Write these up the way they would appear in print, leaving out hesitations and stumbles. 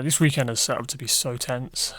This weekend is set up to be so tense.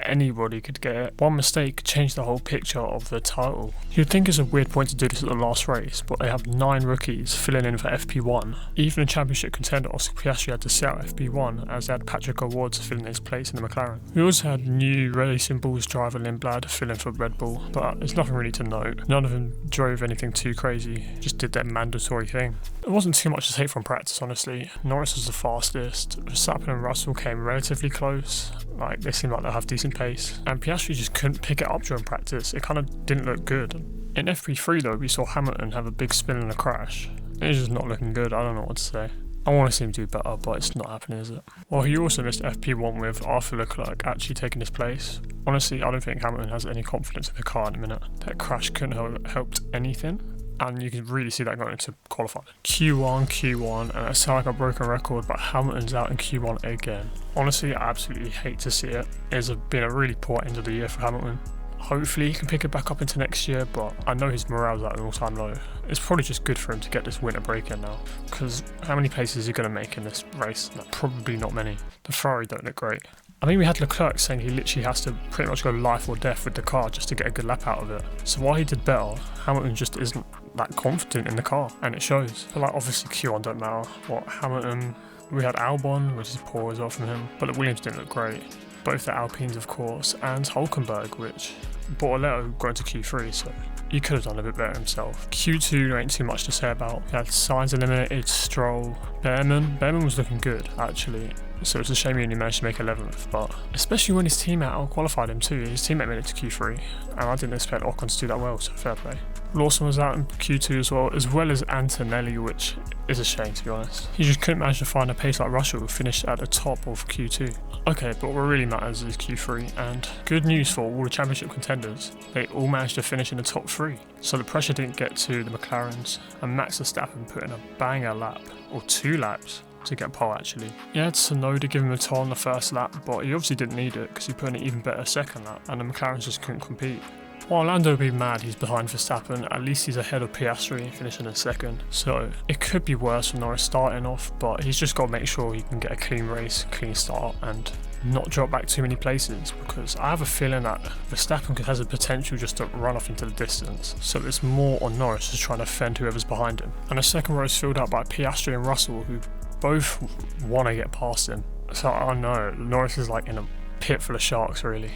Anybody could get it. One mistake could change the whole picture of the title. You'd think it's a weird point to do this at the last race, but they have 9 rookies filling in for FP1. Even the championship contender Oscar Piastri had to sit out FP1 as they had Patrick O'Ward filling his place in the McLaren. We also had new Racing Bulls driver Lindblad filling for Red Bull, but there's nothing really to note. None of them drove anything too crazy, just did their mandatory thing. It wasn't too much to take from practice, honestly. Norris was the fastest, Verstappen and Russell came relatively close. They seemed like they'll have decent pace, and Piastri just couldn't pick it up during practice. It kind of didn't look good. In FP3 though, we saw Hamilton have a big spin and a crash. It's just not looking good. I don't know what to say. I want to see him do better, but it's not happening, is it? Well, he also missed FP1 with Arthur Leclerc actually taking his place. Honestly, I don't think Hamilton has any confidence in the car in a minute. That crash couldn't have helped anything, and you can really see that going into qualifying. Q1, and it sounds like a broken record, but Hamilton's out in Q1 again. Honestly, I absolutely hate to see it. It's been a really poor end of the year for Hamilton. Hopefully he can pick it back up into next year, but I know his morale's at an all-time low. It's probably just good for him to get this winter break in now, because how many places is he going to make in this race? Probably not many. The Ferrari don't look great. I mean, we had Leclerc saying he literally has to pretty much go life or death with the car just to get a good lap out of it. So while he did better, Hamilton just isn't that confident in the car, and it shows. But obviously Q1 don't matter. Hamilton, we had Albon, which is poor as well from him, but the Williams didn't look great. Both the Alpines, of course, and Hulkenberg, which Bortoletto got into Q3, so he could have done a bit better himself. Q2, there ain't too much to say about. We had Sainz eliminated, Stroll, Behrman was looking good, actually. So it's a shame he only managed to make 11th, but especially when his teammate out-qualified him too. His teammate made it to Q3, and I didn't expect Ocon to do that well, so fair play. Lawson was out in Q2 as well as Antonelli, which is a shame to be honest. He just couldn't manage to find a pace like Russell, who finished at the top of Q2. Okay, but what really matters is Q3, and good news for all the championship contenders, they all managed to finish in the top 3. So the pressure didn't get to the McLarens, and Max Verstappen put in a banger lap, or 2 laps, to get pole actually. He had Tsunoda give him a toll on the first lap, but he obviously didn't need it because he put in an even better second lap, and the McLarens just couldn't compete. While Lando would be mad he's behind Verstappen, at least he's ahead of Piastri finishing in second. So it could be worse for Norris starting off, but he's just got to make sure he can get a clean race, clean start, and not drop back too many places, because I have a feeling that Verstappen has the potential just to run off into the distance. So it's more on Norris just trying to fend whoever's behind him. And the second row is filled out by Piastri and Russell, who both want to get past him. So I know Norris is in a pit full of sharks really.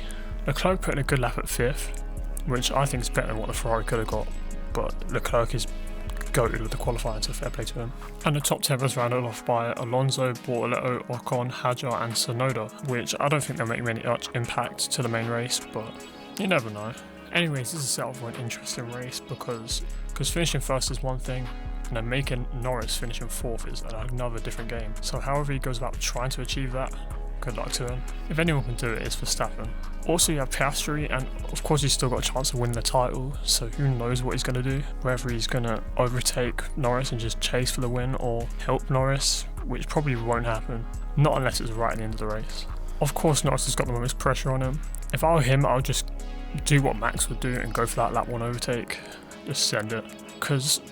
Leclerc put in a good lap at 5th, which I think is better than what the Ferrari could have got, but Leclerc is goated with the qualifying, so fair play to him. And the top 10 was rounded off by Alonso, Bortoletto, Ocon, Hadjar and Tsunoda, which I don't think they'll make much impact to the main race, but you never know. Anyways, this is set up for an interesting race because finishing first is one thing, and then making Norris finishing 4th is another different game. So however he goes about trying to achieve that, good luck to him. If anyone can do it, it's Verstappen. Also you have Piastri, and of course he's still got a chance to win the title, so who knows what he's going to do. Whether he's going to overtake Norris and just chase for the win, or help Norris, which probably won't happen. Not unless it's right at the end of the race. Of course Norris has got the most pressure on him. If I were him, I would just do what Max would do and go for that lap 1 overtake. Just send it. Because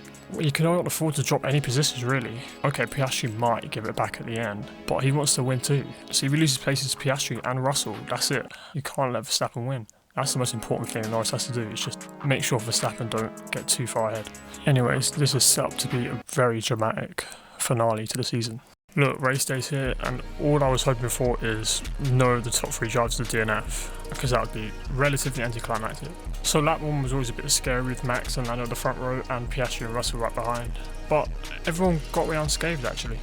you can not afford to drop any positions really. Okay, Piastri might give it back at the end, but he wants to win too. So if he loses places to Piastri and Russell, that's it. You can't let Verstappen win. That's the most important thing Norris has to do, is just make sure Verstappen don't get too far ahead. Anyways, this is set up to be a very dramatic finale to the season. Look, race day's here, and all I was hoping for is no the top 3 drivers of the DNF, because that would be relatively anticlimactic. So lap 1 was always a bit scary with Max and Lando at the front row and Piastri and Russell right behind, but everyone got away unscathed actually.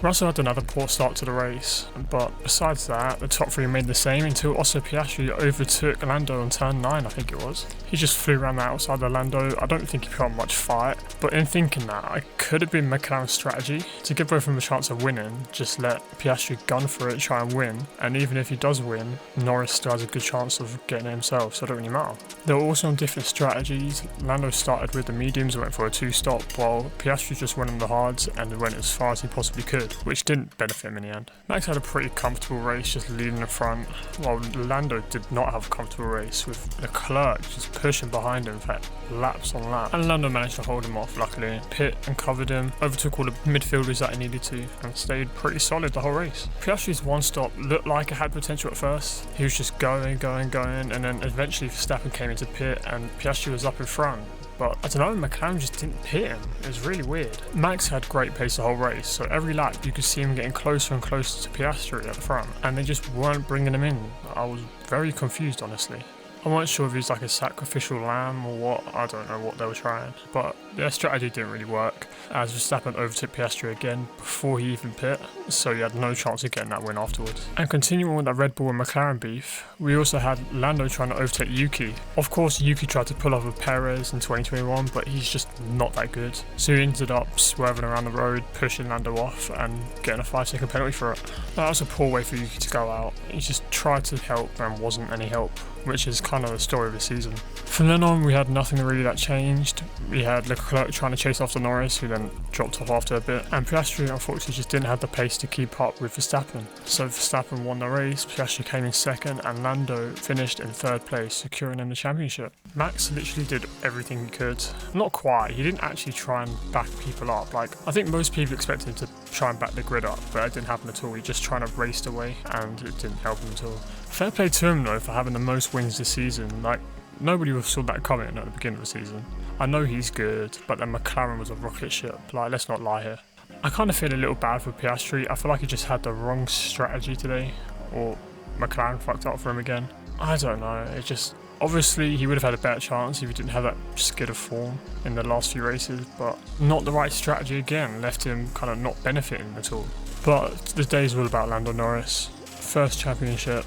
Russell had another poor start to the race, but besides that, the top 3 remained the same until Oscar Piastri overtook Lando on turn 9, I think it was. He just flew around the outside of Lando. I don't think he put on much fight, but in thinking that, it could have been McLaren's strategy to give both of them a chance of winning, just let Piastri gun for it, try and win, and even if he does win, Norris still has a good chance of getting it himself, so it don't really matter. They were also on different strategies. Lando started with the mediums and went for a 2-stop, while Piastri just went on the hards and went as far as he possibly could. did, which didn't benefit him in the end. Max had a pretty comfortable race, just leading the front, while Lando did not have a comfortable race, with Leclerc just pushing behind him for laps on laps. And Lando managed to hold him off, luckily. Pit and covered him, overtook all the midfielders that he needed to, and stayed pretty solid the whole race. Piastri's one stop looked like it had potential at first. He was just going, and then eventually Verstappen came into pit, and Piastri was up in front. But I don't know, McLaren just didn't pit him. It was really weird. Max had great pace the whole race, so every lap you could see him getting closer and closer to Piastri at the front, and they just weren't bringing him in. I was very confused, honestly. I wasn't sure if he was like a sacrificial lamb or what. I don't know what they were trying, but their strategy didn't really work, as Verstappen overtook Piastri again before he even pit, so he had no chance of getting that win afterwards. And continuing with that Red Bull and McLaren beef, we also had Lando trying to overtake Yuki. Of course, Yuki tried to pull off with Perez in 2021, but he's just not that good, so he ended up swerving around the road, pushing Lando off and getting a 5-second penalty for it. That was a poor way for Yuki to go out. He just tried to help and wasn't any help, which is kind of the story of the season. From then on, we had nothing really that changed. We had Leclerc trying to chase after Norris, who then dropped off after a bit, and Piastri unfortunately just didn't have the pace to keep up with Verstappen. So Verstappen won the race, Piastri came in second, and Lando finished in third place, securing him the championship. Max literally did everything he could. Not quite, he didn't actually try and back people up. Like, I think most people expected him to try and back the grid up, but it didn't happen at all. He just trying to race away, and it didn't help him at all. Fair play to him though for having the most wins this season. Like, nobody saw that coming at the beginning of the season. I know he's good, but then McLaren was a rocket ship. Like, let's not lie here. I kind of feel a little bad for Piastri. I feel like he just had the wrong strategy today, or McLaren fucked up for him again. I don't know. It just, obviously he would have had a better chance if he didn't have that skid of form in the last few races, but not the right strategy again. Left him kind of not benefiting at all. But the day's all about Lando Norris. First championship.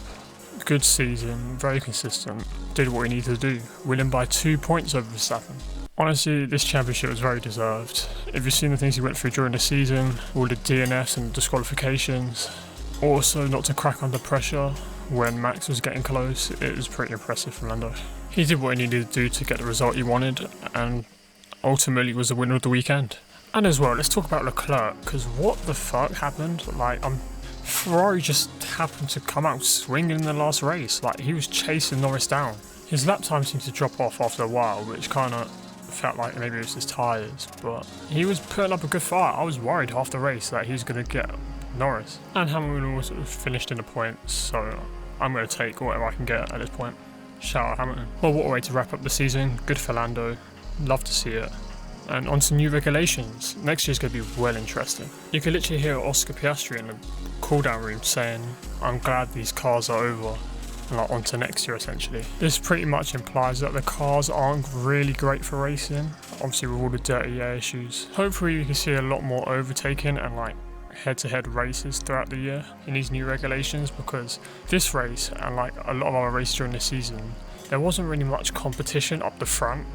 Good season, very consistent, did what he needed to do, winning by 2 points over Verstappen. Honestly, this championship was very deserved. If you've seen the things he went through during the season, all the DNFs and disqualifications, also not to crack under pressure when Max was getting close, it was pretty impressive for Lando. He did what he needed to do to get the result he wanted, and ultimately was the winner of the weekend. And as well, let's talk about Leclerc, because what the fuck happened? Like, Ferrari just happened to come out swinging in the last race. Like, he was chasing Norris down. His lap time seemed to drop off after a while, which kind of felt like maybe it was his tyres, but he was putting up a good fight. I was worried half the race that he was going to get Norris. And Hamilton also finished in the points, so I'm going to take whatever I can get at this point. Shout out Hamilton. Well, what a way to wrap up the season. Good for Lando. Love to see it. And on to new regulations. Next year's going to be well interesting. You can literally hear Oscar Piastri in the cool-down room saying, "I'm glad these cars are over," and like on to next year essentially. This pretty much implies that the cars aren't really great for racing, obviously with all the dirty air issues. Hopefully we can see a lot more overtaking and like head-to-head races throughout the year in these new regulations, because this race and like a lot of other races during the season, there wasn't really much competition up the front.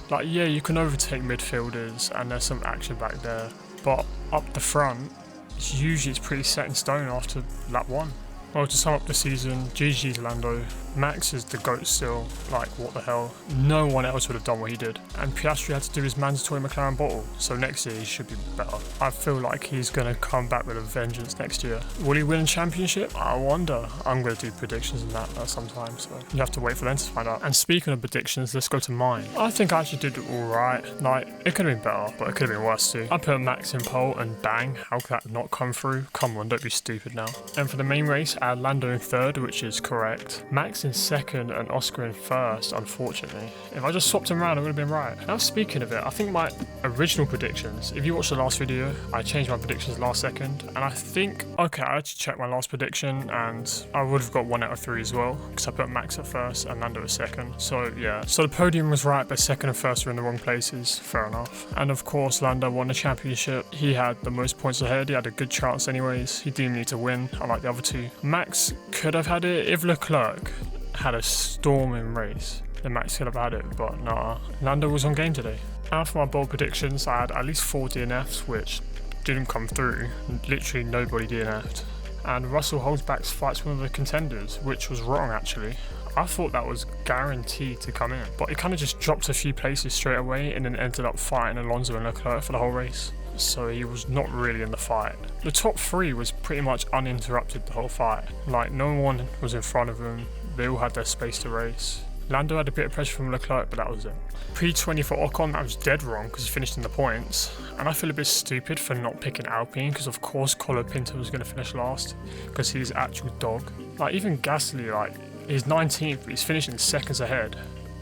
Like, yeah, you can overtake midfielders and there's some action back there, but up the front, it's pretty set in stone after lap 1. Well, to sum up the season, GG's Lando. Max is the GOAT still, like what the hell. No one else would have done what he did. And Piastri had to do his mandatory McLaren bottle, so next year he should be better. I feel like he's going to come back with a vengeance next year. Will he win a championship? I wonder. I'm going to do predictions on that sometime, so you have to wait for them to find out. And speaking of predictions, let's go to mine. I think I actually did alright. Like, it could have been better, but it could have been worse too. I put Max in pole and bang, how could that not come through? Come on, don't be stupid now. And for the main race, I had Lando in third, which is correct. Max in second and Oscar in first, unfortunately. If I just swapped them around, it would have been right. Now speaking of it, I think my original predictions, if you watched the last video, I changed my predictions last second, and I think, okay, I actually checked my last prediction and I would have got 1 out of 3 as well, because I put Max at first and Lando at second. So yeah, so the podium was right, but second and first were in the wrong places, fair enough. And of course, Lando won the championship. He had the most points ahead, he had a good chance anyways. He didn't need to win, unlike the other two. Max could have had it if Leclerc had a storming race. Then Max could have had it, but nah. Lando was on game today. Now for my bold predictions, I had at least 4 DNFs, which didn't come through. Literally nobody DNF'd. And Russell holds back fights one of the contenders, which was wrong actually. I thought that was guaranteed to come in, but it kind of just dropped a few places straight away and then ended up fighting Alonso and Leclerc for the whole race. so he was not really in the fight. The top three was pretty much uninterrupted the whole fight. Like, no one was in front of him, they all had their space to race. Lando had a bit of pressure from Leclerc, but that was it. P20 for Ocon, that was dead wrong because he finished in the points. And I feel a bit stupid for not picking Alpine because of course Colapinto was going to finish last because he's his actual dog. Like, even Gasly, like, he's 19th, but he's finishing seconds ahead.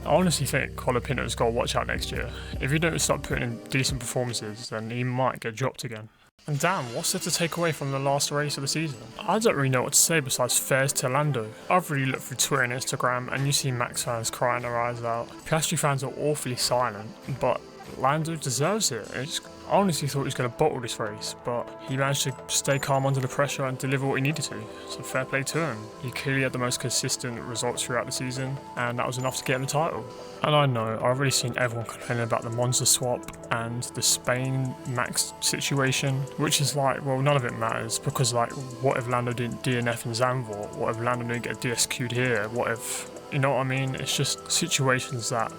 I honestly think Colapinto's got to watch out next year. If he don't start putting in decent performances, then he might get dropped again. And damn, what's there to take away from the last race of the season? I don't really know what to say besides fairs to Lando. I've really looked through Twitter and Instagram and you see Max fans crying their eyes out. Piastri fans are awfully silent, but Lando deserves it. I honestly thought he was going to bottle this race, but he managed to stay calm under the pressure and deliver what he needed to, so fair play to him. He clearly had the most consistent results throughout the season, and that was enough to get him the title. And I know, I've already seen everyone complaining about the Monza swap and the Spain Max situation, which is like, well, none of it matters, because like, what if Lando didn't DNF in Zandvoort? What if Lando didn't get DSQ'd here? What if, you know what I mean? It's just situations that,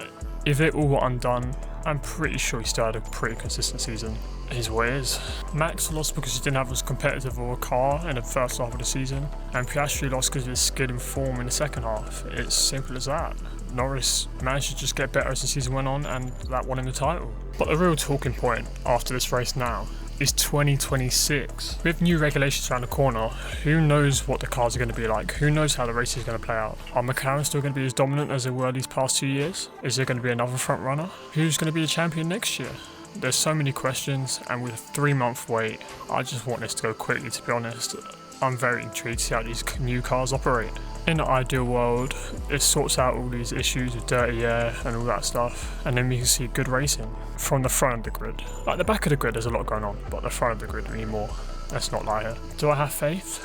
if they all got undone, I'm pretty sure he started a pretty consistent season. His way is. Max lost because he didn't have as competitive of a car in the first half of the season, and Piastri lost because of his skill and form in the second half. It's simple as that. Norris managed to just get better as the season went on, and that won him the title. But the real talking point after this race now is 2026. With new regulations around the corner, who knows what the cars are going to be like? Who knows how the race is going to play out? Are McLaren still going to be as dominant as they were these past 2 years? Is there going to be another front runner? Who's going to be the champion next year? There's so many questions, and with a 3-month wait, I just want this to go quickly, to be honest. I'm very intrigued to see how these new cars operate. In an ideal world, it sorts out all these issues with dirty air and all that stuff, and then we can see good racing from the front of the grid. Like, the back of the grid, there's a lot going on, but the front of the grid, we need more. Let's not lie here. Do I have faith?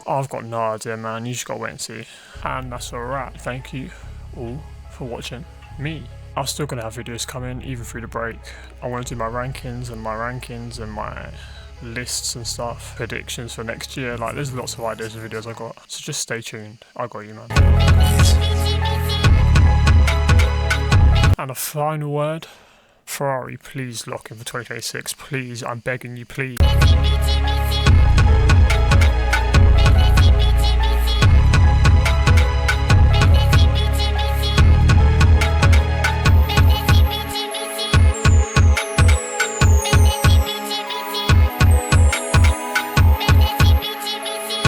I've got no idea, man. You just gotta wait and see. And that's a wrap. Thank you all for watching me. I'm still gonna have videos coming, even through the break. I want to do my rankings and my lists and stuff, predictions for next year. Like, there's lots of ideas and videos I got, so just stay tuned. I got you, man. And a final word, Ferrari, please lock in for 2026, please, I'm begging you, please.